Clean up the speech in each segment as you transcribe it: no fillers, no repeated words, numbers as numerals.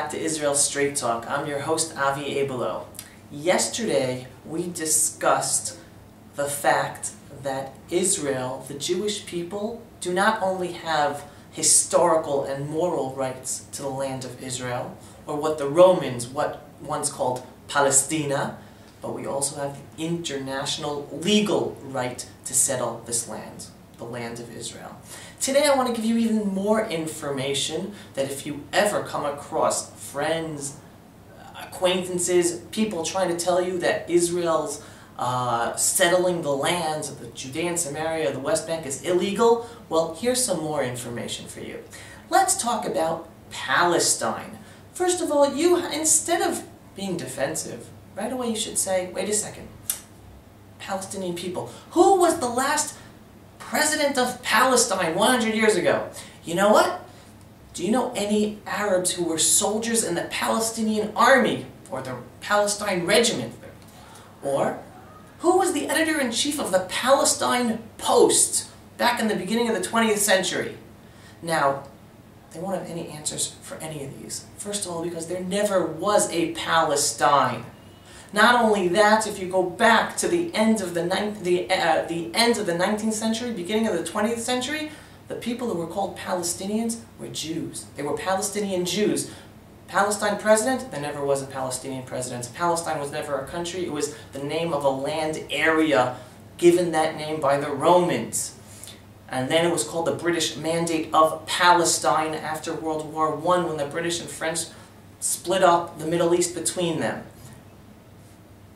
back to Israel Straight Talk. I'm your host, Avi Abelo. Yesterday, we discussed the fact that Israel, the Jewish people, do not only have historical and moral rights to the land of Israel, or what the Romans once called Palestina, but we also have the international legal right to settle this land, the land of Israel. Today I want to give you even more information that if you ever come across friends, acquaintances, people trying to tell you that Israel's settling the lands of the Judea and Samaria, the West Bank is illegal, well, here's some more information for you. Let's talk about Palestine. First of all, instead of being defensive, right away you should say, wait a second, Palestinian people. Who was the last president of Palestine 100 years ago? You know what? Do you know any Arabs who were soldiers in the Palestinian army or the Palestine regiment? Or who was the editor-in-chief of the Palestine Post back in the beginning of the 20th century? Now, they won't have any answers for any of these. First of all, because there never was a Palestine. Not only that, if you go back to the end of the 19th century, beginning of the 20th century, the people who were called Palestinians were Jews. They were Palestinian Jews. Palestine president, there never was a Palestinian president. Palestine was never a country. It was the name of a land area given that name by the Romans. And then it was called the British Mandate of Palestine after World War I, when the British and French split up the Middle East between them.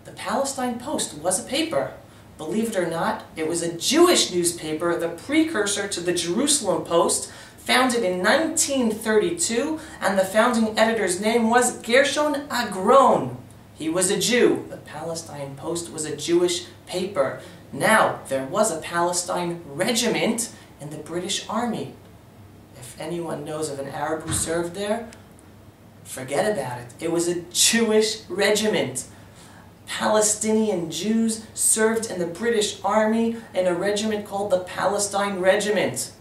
The Palestine Post was a paper. Believe it or not, it was a Jewish newspaper, the precursor to the Jerusalem Post, founded in 1932, and the founding editor's name was Gershon Agron. He was a Jew. The Palestine Post was a Jewish paper. Now, there was a Palestine regiment in the British Army. If anyone knows of an Arab who served there, forget about it. It was a Jewish regiment. Palestinian Jews served in the British Army in a regiment called the Palestine Regiment.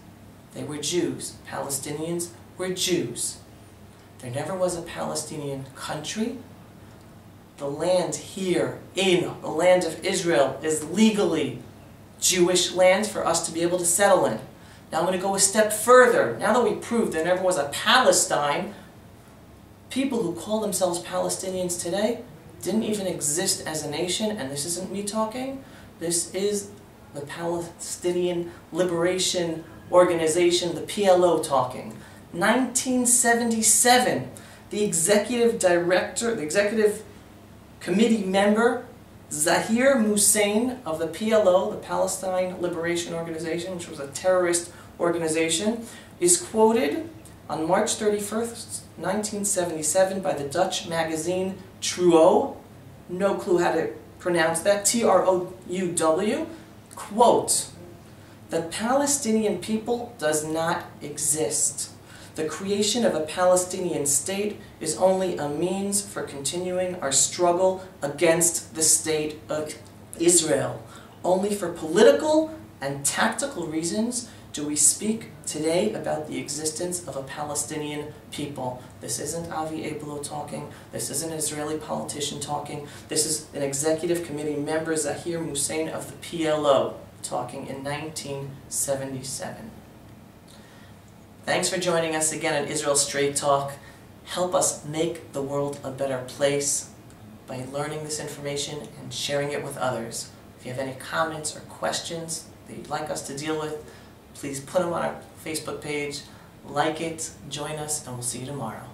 They were Jews. Palestinians were Jews. There never was a Palestinian country. The land here, in the land of Israel, is legally Jewish land for us to be able to settle in. Now I'm going to go a step further. Now that we proved there never was a Palestine, people who call themselves Palestinians today didn't even exist as a nation, and this isn't me talking, this is the Palestinian Liberation Organization, the PLO, talking. 1977, the executive director, the executive committee member, Zahir Hussein of the PLO, the Palestine Liberation Organization, which was a terrorist organization, is quoted on March 31st, 1977 by the Dutch magazine Trouw, no clue how to pronounce that, T-R-O-U-W, quote, "The Palestinian people does not exist. The creation of a Palestinian state is only a means for continuing our struggle against the state of Israel. Only for political and tactical reasons do we speak today about the existence of a Palestinian people." This isn't Avi Abelo talking. This isn't an Israeli politician talking. This is an executive committee member, Zahir Hussein of the PLO, talking in 1977. Thanks for joining us again at Israel Straight Talk. Help us make the world a better place by learning this information and sharing it with others. If you have any comments or questions that you'd like us to deal with, please put them on our Facebook page, like it, join us, and we'll see you tomorrow.